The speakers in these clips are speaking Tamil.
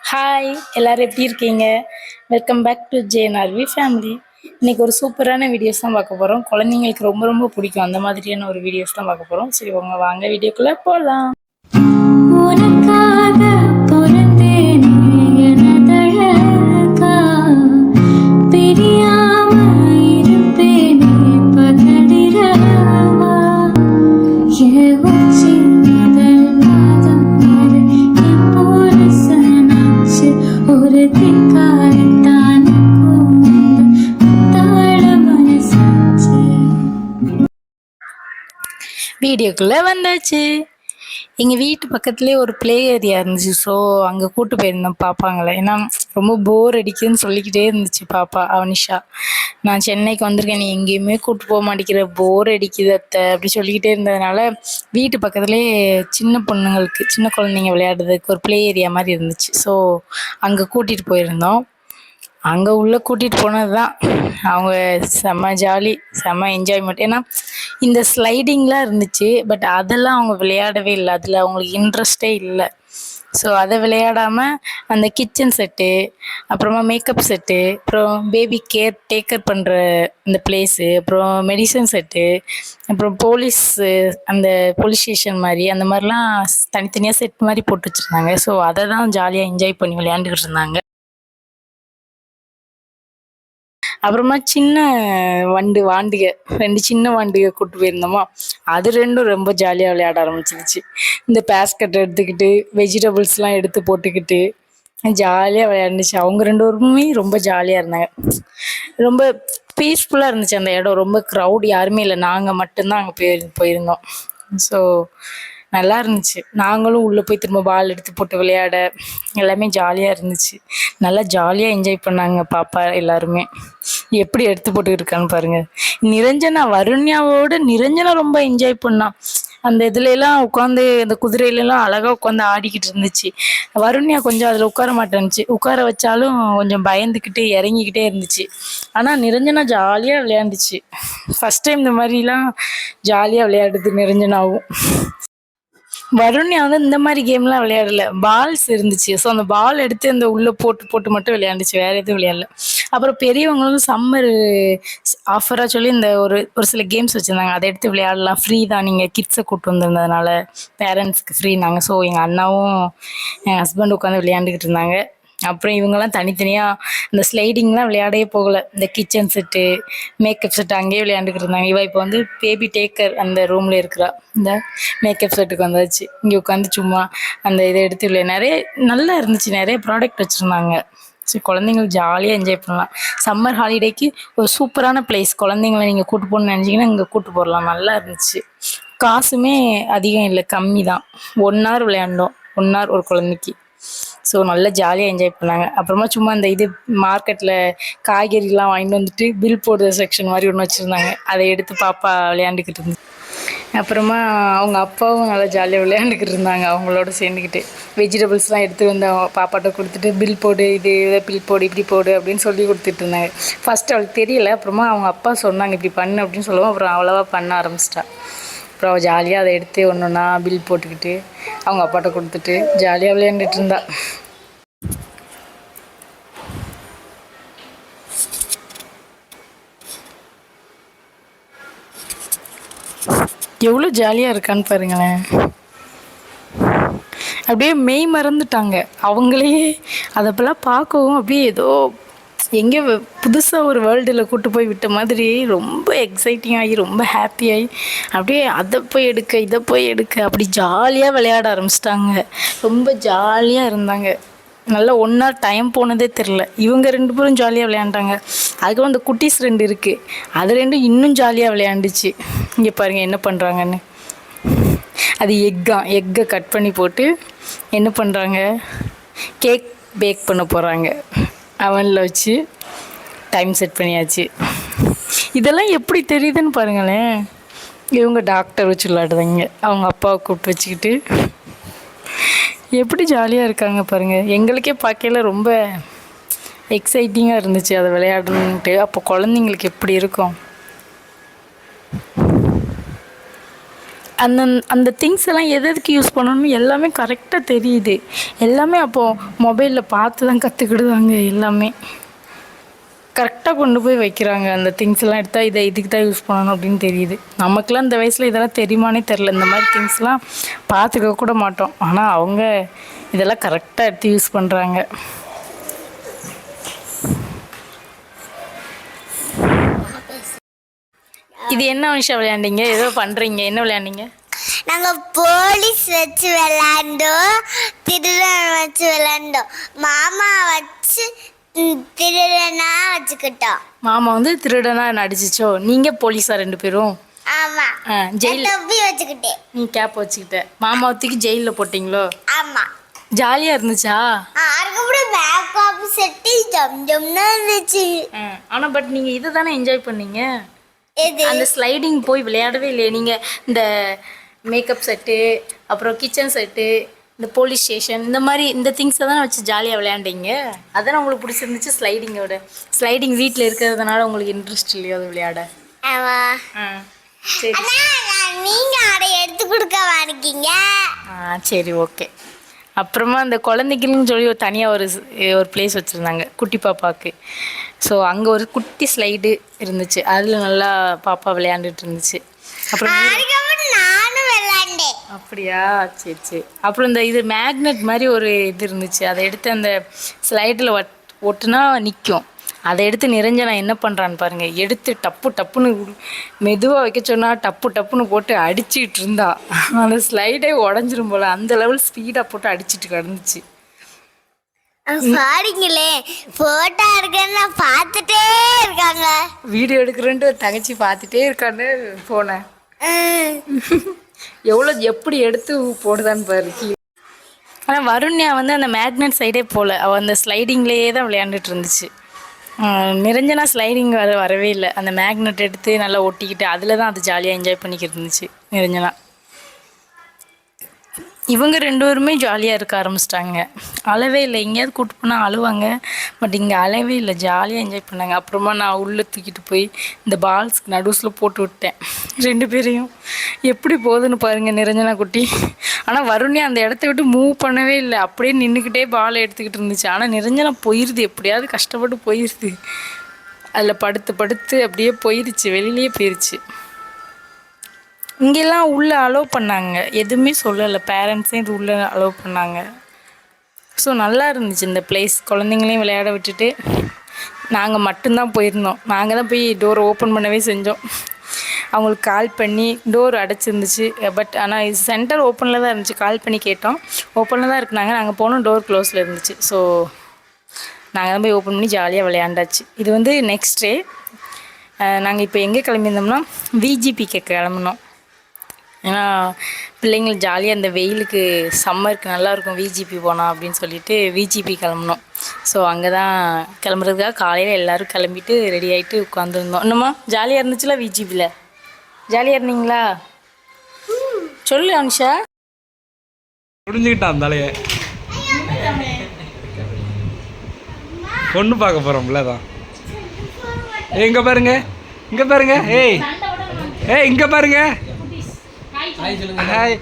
ஹாய், எல்லாரும் எப்படி இருக்கீங்க? Welcome back to JNRV family. இன்னைக்கு ஒரு சூப்பரான வீடியோஸ் தான் பார்க்க போகிறோம். குழந்தைங்களுக்கு ரொம்ப ரொம்ப பிடிக்கும் அந்த மாதிரியான ஒரு வீடியோஸ் தான் பார்க்க போகிறோம். சரி, உங்க வாங்க வீடியோக்குள்ளே போகலாம். உனக்காக பிறந்தேனே எனதழகா, பிரியாம இருப்பேனே பகலிரவா, என் உச்சி முதல் பாதம் வரை என் புருஷனாச்சு ஒரு திக்காரத்தான தாழ மனசாச்சு. வீடியோக்குள்ளே வந்தாச்சு. எங்கள் வீட்டு பக்கத்துலேயே ஒரு ப்ளே ஏரியா இருந்துச்சு. ஸோ அங்கே கூட்டு போயிருந்தோம் பாப்பாங்களை. ஏன்னா ரொம்ப போர் அடிக்குதுன்னு சொல்லிக்கிட்டே இருந்துச்சு பாப்பா அவனிஷா. நான் சென்னைக்கு வந்திருக்கேன், நீ எங்கேயுமே கூப்பிட்டு போக மாட்டேங்கிற, போர் அடிக்குது அத்தை அப்படி சொல்லிக்கிட்டே இருந்ததுனால வீட்டு பக்கத்துலேயே சின்ன பொண்ணுங்களுக்கு, சின்ன குழந்தைங்க விளையாடுறதுக்கு ஒரு ப்ளே ஏரியா மாதிரி இருந்துச்சு. ஸோ அங்கே கூட்டிகிட்டு போயிருந்தோம். அங்கே உள்ளே கூட்டிகிட்டு போனது தான் அவங்க செம்ம ஜாலி, செம்ம என்ஜாய்மெண்ட். ஏன்னா இந்த ஸ்லைடிங்லாம் இருந்துச்சு, பட் அதெல்லாம் அவங்க விளையாடவே இல்லை, அதில் அவங்களுக்கு இன்ட்ரெஸ்டே இல்லை. ஸோ அதை விளையாடாமல் அந்த கிச்சன் செட்டு, அப்புறமா மேக்கப் செட்டு, அப்புறம் பேபி கேர் டேக்கர் பண்ணுற இந்த பிளேஸு, அப்புறம் மெடிசன் செட்டு, அப்புறம் போலீஸு அந்த போலீஸ் ஸ்டேஷன் மாதிரி அந்த மாதிரிலாம் தனித்தனியாக செட் மாதிரி போட்டு வச்சுருந்தாங்க. ஸோ அதை தான் ஜாலியாக என்ஜாய் பண்ணி விளையாண்டுக்கிட்டு இருந்தாங்க. அப்புறமா சின்ன வாண்டுக 2 சின்ன வாண்டுக கூட்டு போயிருந்தோமா, அது 2ம் ரொம்ப ஜாலியாக விளையாட ஆரம்பிச்சிருச்சு. இந்த பேஸ்கட் எடுத்துக்கிட்டு வெஜிடபிள்ஸ்லாம் எடுத்து போட்டுக்கிட்டு ஜாலியாக விளையாண்டுச்சு. அவங்க 2 பேருமே ரொம்ப ஜாலியாக இருந்தாங்க. ரொம்ப பீஸ்ஃபுல்லாக இருந்துச்சு அந்த இடம். ரொம்ப க்ரௌட் யாருமே இல்லை, நாங்கள் மட்டும்தான் அங்கே போயிருந்தோம். ஸோ நல்லா இருந்துச்சு. நாங்களும் உள்ளே போய் திரும்ப பால் எடுத்து போட்டு விளையாட எல்லாமே ஜாலியாக இருந்துச்சு. நல்லா ஜாலியாக என்ஜாய் பண்ணாங்க பாப்பா எல்லாருமே. எப்படி எடுத்து போட்டுக்கிட்டு இருக்கான்னு பாருங்கள். நிரஞ்சனா ரொம்ப என்ஜாய் பண்ணான். அந்த இதுலலாம் உட்காந்து அந்த குதிரையிலலாம் அழகாக உட்காந்து ஆடிக்கிட்டு இருந்துச்சு. வருண்யா கொஞ்சம் அதில் உட்கார மாட்டேன்னுச்சு. உட்கார வச்சாலும் கொஞ்சம் பயந்துக்கிட்டு இறங்கிக்கிட்டே இருந்துச்சு. ஆனால் நிரஞ்சனா ஜாலியாக விளையாண்டுச்சு. ஃபஸ்ட் டைம் இந்த மாதிரிலாம் ஜாலியாக விளையாடுது நிரஞ்சனாவும். வருண்யா இந்த மாதிரி கேம்லாம் விளையாடல, பால்ஸ் இருந்துச்சு. ஸோ அந்த பால் எடுத்து அந்த உள்ளே போட்டு போட்டு மட்டும் விளையாண்டுச்சு, வேறு எதுவும் விளையாடல. அப்புறம் பெரியவங்களும் சம்மர் ஆஃபராக சொல்லி இந்த ஒரு சில கேம்ஸ் வச்சுருந்தாங்க, அதை எடுத்து விளையாடலாம், ஃப்ரீ தான், நீங்கள் கிட்ஸை கூப்பிட்டு வந்திருந்ததுனால பேரண்ட்ஸ்க்கு ஃப்ரீனாங்க. ஸோ எங்கள் அண்ணாவும் என் ஹஸ்பண்ட் உட்காந்து விளையாண்டுக்கிட்டு இருந்தாங்க. அப்புறம் இவங்கெல்லாம் தனித்தனியாக இந்த ஸ்லைடிங்லாம் விளையாடவே போகலை. இந்த கிச்சன் செட்டு, மேக்கப் செட்டு அங்கேயே விளையாண்டுக்கிட்டு இருந்தாங்க. இவள் இப்போ பேபி டேக்கர் அந்த ரூமில் இருக்கிறா. இந்த மேக்கப் செட்டுக்கு வந்தாச்சு. இங்கே உட்காந்து சும்மா அந்த இதை எடுத்து நிறைய நல்லா இருந்துச்சு, நிறைய ப்ராடக்ட் வச்சுருந்தாங்க. சரி, குழந்தைங்களுக்கு ஜாலியாக என்ஜாய் பண்ணலாம். சம்மர் ஹாலிடேக்கு ஒரு சூப்பரான பிளேஸ். குழந்தைங்கள நீங்கள் கூட்டு போகணுன்னு நினச்சிங்கன்னா இங்கே கூட்டு போடலாம். நல்லா இருந்துச்சு. காசுமே அதிகம் இல்லை, கம்மி தான். 1 hour விளையாண்டோம், 1 hour ஒரு குழந்தைக்கு. ஸோ நல்லா ஜாலியாக என்ஜாய் பண்ணாங்க. அப்புறமா சும்மா அந்த இது மார்க்கெட்டில் காய்கறிலாம் வாங்கிட்டு வந்துட்டு பில் போடுற செக்ஷன் மாதிரி ஒன்று வச்சுருந்தாங்க, அதை எடுத்து பாப்பா விளையாண்டுக்கிட்டு இருந்துச்சு. அப்புறமா அவங்க அப்பாவும் நல்லா ஜாலியாக விளையாண்டுக்கிட்டு இருந்தாங்க. அவங்களோட சேர்ந்துக்கிட்டு வெஜிடபிள்ஸ்லாம் எடுத்து வந்து அவங்க பாப்பாட்ட கொடுத்துட்டு பில் போடு, இதை பில் போடு, இப்படி போடு அப்படின்னு சொல்லி கொடுத்துட்டு இருந்தாங்க. ஃபஸ்ட்டு அவளுக்கு தெரியல, அப்புறமா அவங்க அப்பா சொன்னாங்க இப்படி பண்ணு அப்படின்னு சொல்லுவோம். அப்புறம் அவ்வளோவா பண்ண ஆரம்பிச்சிட்டா. அப்புறம் அவள் ஜாலியாக அதை எடுத்து ஒன்றுன்னா பில் போட்டுக்கிட்டு அவங்க அப்பாட்ட கொடுத்துட்டு ஜாலியாக விளையாண்டுட்டு இருந்தா. எவ்வளோ ஜாலியாக இருக்கான்னு பாருங்களேன். அப்படியே மெய் மறந்துட்டாங்க அவங்களே. அதப்பெல்லாம் பார்க்கவும் அப்படியே ஏதோ எங்கே புதுசாக ஒரு வேர்ல்டில் கூட்டு போய் விட்ட மாதிரி ரொம்ப எக்ஸைட்டிங் ஆகி ரொம்ப ஹாப்பியாகி அப்படியே அதை போய் எடுக்க இதை போய் எடுக்க அப்படி ஜாலியாக விளையாட ஆரம்பிச்சிட்டாங்க. ரொம்ப ஜாலியாக இருந்தாங்க. நல்லா 1 hour டைம் போனதே தெரில. இவங்க 2 பேரும் ஜாலியாக விளையாண்டாங்க. அதுக்கப்புறம் அந்த குட்டீஸ் 2 இருக்குது, அது 2 இன்னும் ஜாலியாக விளையாண்டுச்சு. இங்கே பாருங்கள் என்ன பண்ணுறாங்கன்னு. அது எக்கை கட் பண்ணி போட்டு என்ன பண்ணுறாங்க, கேக் பேக் பண்ண போகிறாங்க. அவனில் வச்சு டைம் செட் பண்ணியாச்சு. இதெல்லாம் எப்படி தெரியுதுன்னு பாருங்களேன். இவங்க டாக்டர் வச்சு விளையாடுறாங்க, அவங்க அப்பாவை கூப்பிட்டு வச்சுக்கிட்டு எப்படி ஜாலியாக இருக்காங்க பாருங்கள். எங்களுக்கே பார்க்கல ரொம்ப எக்ஸைட்டிங்காக இருந்துச்சு அதை விளையாடணுன்ட்டு. அப்போ குழந்தைங்களுக்கு எப்படி இருக்கும். அந்த அந்த திங்ஸ் எல்லாம் எதுக்கு யூஸ் பண்ணணும்னு எல்லாமே கரெக்டாக தெரியுது. எல்லாமே அப்போது மொபைலில் பார்த்து தான் கற்றுக்கிடுவாங்க. எல்லாமே கரெக்டாக கொண்டு போய் வைக்கிறாங்க. அந்த திங்ஸ் எல்லாம் எடுத்தால் இதுக்கு தான் யூஸ் பண்ணணும் அப்படின்னு தெரியுது. நமக்கெல்லாம் இந்த வயசில் இதெல்லாம் தெரியுமானே தெரில. இந்த மாதிரி திங்ஸ்லாம் பார்த்துக்க கூட மாட்டோம். ஆனால் அவங்க இதெல்லாம் கரெக்டாக எடுத்து யூஸ் பண்ணுறாங்க. இது என்ன விஷயம் விளையாண்டீங்க? ஏதோ பண்ணுறீங்க, என்ன விளையாண்டீங்க? நாங்கள் போலீஸ் வச்சு விளையாண்டோம், திருடன் வச்சு விளையாண்டோம், மாமா வச்சு திருடனா வச்சுக்கிட்டோம். மாமா வந்து திருடனா நடிச்சிச்சோ? நீங்கள் போலீஸா 2 பேரும்? ஆமாம். ஜெயில் தொப்பி வச்சுக்கிட்டேன், நீ கேப் வச்சுக்கிட்ட. மாமாவத்துக்கு ஜெயிலில் போட்டிங்களோ? ஆமாம். ஜாலியாக இருந்துச்சா? அதுக்கப்புறம் மேக்கப் செட்டு ஜம் ஜம்னா இருந்துச்சு. ஆனால் பட் நீங்கள் இதை தானே என்ஜாய் பண்ணீங்க. எது? அந்த ஸ்லைடிங் போய் விளையாடவே இல்லையே நீங்கள்? இந்த மேக்கப் செட்டு, அப்புறம் கிச்சன் செட்டு, இந்த போலீஸ் ஸ்டேஷன், இந்த மாதிரி இந்த திங்ஸை தானே வச்சு ஜாலியாக விளையாண்டீங்க. அதானே உங்களுக்கு பிடிச்சிருந்துச்சு ஸ்லைடிங்கோட. ஸ்லைடிங் வீட்டில் இருக்கிறதுனால உங்களுக்கு இன்ட்ரெஸ்ட் இல்லையோ அது விளையாட? சரி, நீங்கள் அதை எடுத்து கொடுக்க வாங்கிக்கிங்க. சரி, ஓகே. அப்புறமா அந்த குழந்தைகளுன்னு சொல்லி ஒரு தனியாக ஒரு பிளேஸ் வச்சுருந்தாங்க குட்டி பாப்பாவுக்கு. ஸோ அங்கே ஒரு குட்டி ஸ்லைடு இருந்துச்சு. அதில் நல்லா பாப்பா விளையாண்டுட்டு இருந்துச்சு. அப்புறம் நானும் விளையாண்டேன். அப்படியா? சரி சரி. அப்புறம் இது மேக்னெட் மாதிரி ஒரு இது இருந்துச்சு. அதை எடுத்து அந்த ஸ்லைடில் ஒட்டுனா நிற்கும். அதை எடுத்து நிரஞ்சனா என்ன பண்ணுறான்னு பாருங்கள். எடுத்து டப்பு டப்புன்னு மெதுவாக வைக்க சொன்னால் டப்பு டப்புன்னு போட்டு அடிச்சுக்கிட்டு இருந்தா. அந்த ஸ்லைடே உடஞ்சிரும் போல், அந்த லெவல் ஸ்பீடாக போட்டு அடிச்சுட்டு கிடந்துச்சு. பாருங்களே, போட்டோ எடுக்கிறேன்னு பார்த்துட்டே இருக்காங்க. வீடியோ எடுக்கிறேன்ட்டு ஒரு தங்கச்சி பார்த்துட்டே இருக்கான்னு போனேன். எவ்வளோ எப்படி எடுத்து போடுதான்னு பாரு. ஆனால் வருண்யா வந்து அந்த மேக்னெட் சைடே போகல. அவள் அந்த ஸ்லைடிங்லேயே தான் விளையாண்டுட்டு இருந்துச்சு. நிரஞ்சனா ஸ்லைடிங் வரவே இல்லை. அந்த மேக்னெட் எடுத்து நல்லா ஒட்டிக்கிட்டு அதில் தான் அது ஜாலியாக என்ஜாய் பண்ணிக்கிட்டு இருந்துச்சு நிரஞ்சனா. இவங்க 2 பேருமே ஜாலியாக இருக்க ஆரம்பிச்சிட்டாங்க. அழவே இல்லை. எங்கேயாவது கூப்பிட்டு போனால் அழுவாங்க. பட் இங்கே அழவே இல்லை, ஜாலியாக என்ஜாய் பண்ணாங்க. அப்புறமா நான் உள்ளே தூக்கிட்டு போய் இந்த பால்ஸ்க்கு நடுஸில் போட்டு விட்டேன் 2 பேரையும். எப்படி போகுதுன்னு பாருங்கள் நிரஞ்சனா குட்டி. ஆனால் வருண்யா அந்த இடத்த விட்டு மூவ் பண்ணவே இல்லை. அப்படியே நின்றுக்கிட்டே பாலை எடுத்துக்கிட்டு இருந்துச்சு. ஆனால் நிரஞ்சனா போயிடுது, எப்படியாவது கஷ்டப்பட்டு போயிடுது. அதில் படுத்து படுத்து அப்படியே போயிடுச்சு, வெளியிலேயே போயிடுச்சு. இங்கெல்லாம் உள்ளே அலோவ் பண்ணாங்க, எதுவுமே சொல்லலை. பேரண்ட்ஸே இது உள்ளே அலோவ் பண்ணாங்க. ஸோ நல்லா இருந்துச்சு இந்த பிளேஸ். குழந்தைங்களையும் விளையாட விட்டுட்டு நாங்கள் மட்டும்தான் போயிருந்தோம். நாங்கள் தான் போய் டோரை ஓப்பன் பண்ணவே செஞ்சோம். அவங்களுக்கு கால் பண்ணி டோர் அடைச்சிருந்துச்சு. பட் ஆனால் இது சென்டர் ஓப்பனில் தான் இருந்துச்சு. கால் பண்ணி கேட்டோம், ஓப்பனில் தான் இருக்குனாங்க. நாங்கள் போனோம், டோர் க்ளோஸில் இருந்துச்சு. ஸோ நாங்கள் தான் போய் ஓப்பன் பண்ணி ஜாலியாக விளையாண்டாச்சு. இது வந்து நெக்ஸ்ட் டே. நாங்கள் இப்போ எங்கே கிளம்பியிருந்தோம்னா விஜிபிக்கு கிளம்பினோம். ஏன்னா பிள்ளைங்களுக்கு ஜாலியாக இந்த வெயிலுக்கு சம்மருக்கு நல்லாயிருக்கும் விஜிபி போனால் அப்படின்னு சொல்லிட்டு விஜிபி கிளம்புனோம். ஸோ அங்கே தான் கிளம்புறதுக்காக காலையில் எல்லோரும் கிளம்பிட்டு ரெடி ஆகிட்டு உட்காந்துருந்தோம். இன்னுமா ஜாலியாக இருந்துச்சுல விஜிபியில்? ஜாலியாக இருந்தீங்களா? சொல்லு அனுஷா. புரிஞ்சுக்கிட்டான் தலையை பொண்ணு பார்க்க போகிறோம்ல தான். இங்கே பாருங்க, இங்கே பாருங்க. ஏய் இங்கே பாருங்க. ஹாய்.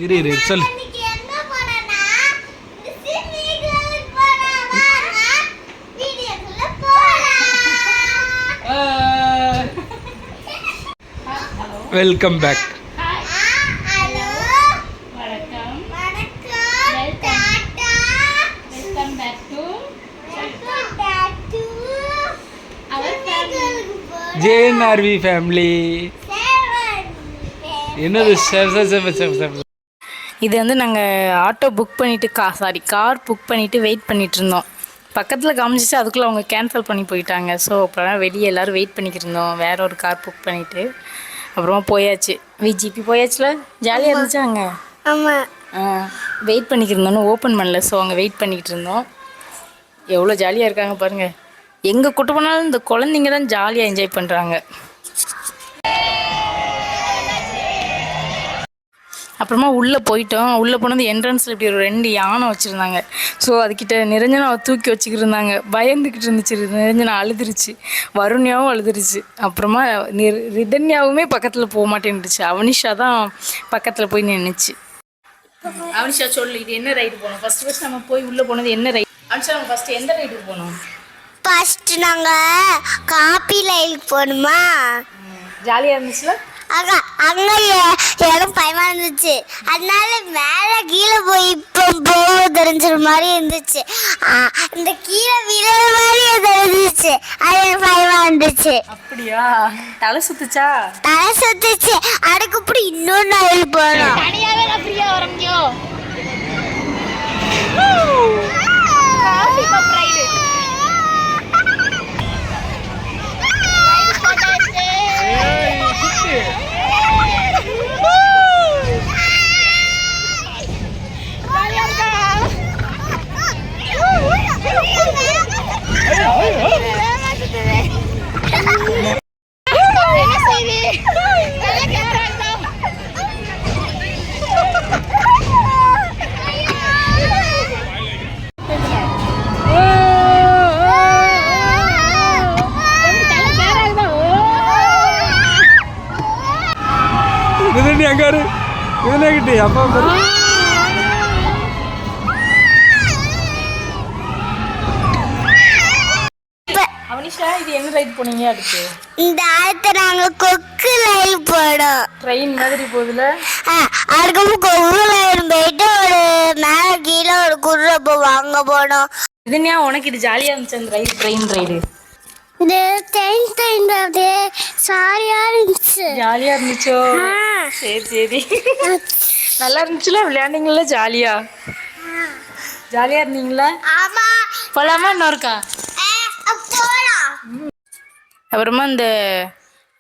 இரு சொல்லு. Welcome back. JNRV family. என்னது இது வந்து நாங்கள் ஆட்டோ புக் பண்ணிவிட்டு கார் புக் பண்ணிவிட்டு வெயிட் பண்ணிகிட்டு இருந்தோம். பக்கத்தில் காமிச்சிச்சு, அதுக்குள்ளே அவங்க கேன்சல் பண்ணி போயிட்டாங்க. ஸோ அப்புறம் வெளியே எல்லோரும் வெயிட் பண்ணிக்கிட்டு இருந்தோம். வேற ஒரு கார் புக் பண்ணிவிட்டு அப்புறமா போயாச்சு. விஜிபி போயாச்சுல, ஜாலியாக இருந்துச்சு. அங்கே ஆமாம் வெயிட் பண்ணிக்கிட்டு இருந்தோன்னு ஓப்பன் பண்ணல. ஸோ அங்கே வெயிட் பண்ணிக்கிட்டு இருந்தோம். எவ்வளோ ஜாலியாக இருக்காங்க பாருங்கள். எங்கே கூட்டு போனாலும் இந்த குழந்தைங்க தான் ஜாலியாக என்ஜாய் பண்ணுறாங்க. அப்புறமா உள்ளே போயிட்டோம். உள்ளே போனது என்ட்ரன்ஸில் இப்படி ஒரு 2 யானை வச்சுருந்தாங்க. ஸோ அதுக்கிட்ட நிரஞ்சனாவை தூக்கி வச்சுக்கிட்டு இருந்தாங்க. பயந்துக்கிட்டு இருந்துச்சு. நிரஞ்சனா அழுதுருச்சு, வருண்யாவும் அழுதுருச்சு. அப்புறமா ரிதன்யாவுமே பக்கத்தில் போக மாட்டேன்னுச்சு. அவனிஷா தான் பக்கத்தில் போய் நின்றுச்சு. அவனிஷா சொல்லு, இது என்ன ரைடு போனோம்? ஃபர்ஸ்ட் நம்ம போய் உள்ளே போனது என்ன ரைடு? அவனிஷா நம்ம ஃபஸ்ட்டு எந்த ரைடுக்கு போனோம்? ஃபர்ஸ்ட் நாங்க காப்பி லைனுக்கு போகணுமா? ஜாலியாக இருந்துச்சுல? அங்க எனக்கு பயமா இருந்துச்சு. அதனால மேல கீழே போய் இப்போ போக தெரிஞ்சிற மாதிரி இருந்துச்சு. இந்த கீழே விழுற மாதிரி தெரிஞ்சிச்சு. அது எனக்கு பயமா இருந்துச்சு. அப்படியா? தலை சுத்துச்சா? தலை சுத்துச்சு. அதுக்கப்புறம் இன்னொரு நாள் போனோம். தனியாவே நான் ஃப்ரீயா வர முடியும். ரிதன்யா அங்கே இரு. ரிதன்யா கிட்டே அப்பா பாரு. அவனிஷா, இது என்ன ரைட் போனீங்க? அடுத்து இந்த அடுத்து நாங்க கொக்கு லைன் போனோம். ட்ரெயின் மாதிரி போகுதுல? அதுக்கப்புறம் கொக்கு லைன் போயிட்டு ஒரு மேல கீழே ஒரு குர்ரப்போ வாங்க போனோம். இதுனியா, உனக்கு இது ஜாலியாக இருந்துச்சு அந்த ட்ரெயின் ரைடு? இது ட்ரெயின் அப்படியே சாரியா இருந்துச்சு. ஜாலியாக இருந்துச்சோ? சரி சரி. நல்லா இருந்துச்சுல? விளையாண்டிங்களா? ஜாலியாக இருந்தீங்களா? ஆமா. போலாமா இன்னொருக்கா? போலாம். அப்புறமா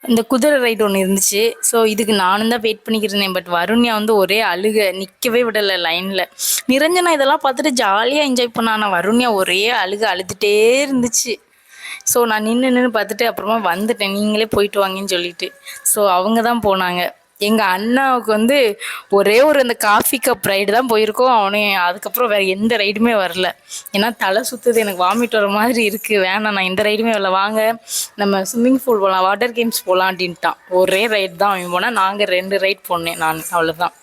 இந்த குதிரை ரைடு ஒன்று இருந்துச்சு. ஸோ இதுக்கு நானும் தான் வெயிட் பண்ணிக்கிட்டு இருந்தேன். பட் வருண்யா வந்து ஒரே அழுக, நிற்கவே விடலை லைனில். நிரஞ்சனா இதெல்லாம் பார்த்துட்டு ஜாலியாக என்ஜாய் பண்ணா. ஆனால் வருண்யா ஒரே அழுதுகிட்டே இருந்துச்சு. ஸோ நான் நின்று பார்த்துட்டு அப்புறமா வந்துட்டேன். நீங்களே போயிட்டு வாங்கன்னு சொல்லிட்டு. ஸோ அவங்க தான் போனாங்க. எங்கள் அண்ணாவுக்கு வந்து ஒரே அந்த காஃபி கப் ரைடு தான் போயிருக்கோம். அதுக்கப்புறம் வேறு எந்த ரைடுமே வரல. ஏன்னா தலை சுற்றுது, எனக்கு வாமிட் வர மாதிரி இருக்குது, வேணாம் நான் எந்த ரைடுமே வரல, வாங்க நம்ம ஸ்விம்மிங் பூல் போகலாம், வாட்டர் கேம்ஸ் போகலாம் அப்படின்ட்டான். ஒரே ரைடு தான் அவன் போனால். நாங்கள் 2 ரைடு போனேன் நான், அவ்வளோதான்.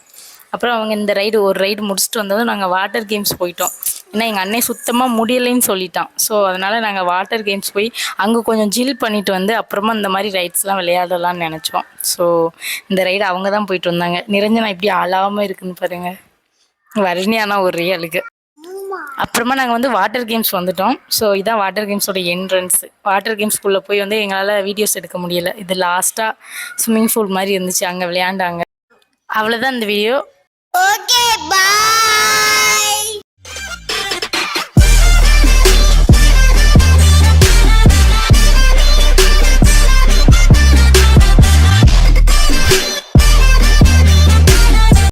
அப்புறம் அவங்க இந்த ஒரு ரைடு முடிச்சுட்டு வந்ததும் நாங்கள் வாட்டர் கேம்ஸ் போயிட்டோம். ஏன்னா எங்கள் அண்ணன் சுத்தமாக முடியலைன்னு சொல்லிட்டான். ஸோ அதனால் நாங்கள் வாட்டர் கேம்ஸ் போய் அங்கே கொஞ்சம் ஜில் பண்ணிட்டு வந்து அப்புறமா இந்த மாதிரி ரைட்ஸ்லாம் விளையாடலாம்னு நினச்சோம். ஸோ இந்த ரைடு அவங்க தான் போயிட்டு வந்தாங்க. நிரஞ்சனா இப்படி அழாமல் இருக்குன்னு பாருங்கள். வருண்யானா ஒரே அழுகு. அப்புறமா நாங்கள் வந்து வாட்டர் கேம்ஸ் வந்துட்டோம். ஸோ இதான் வாட்டர் கேம்ஸோட என்ட்ரன்ஸ். வாட்டர் கேம்ஸ்குள்ளே போய் வந்து எங்களால் வீடியோஸ் எடுக்க முடியலை. இது லாஸ்ட்டாக ஸ்விம்மிங் பூல் மாதிரி இருந்துச்சு, அங்கே விளையாண்டாங்க. அவ்வளோதான் இந்த வீடியோ. ஓகே, பாய்.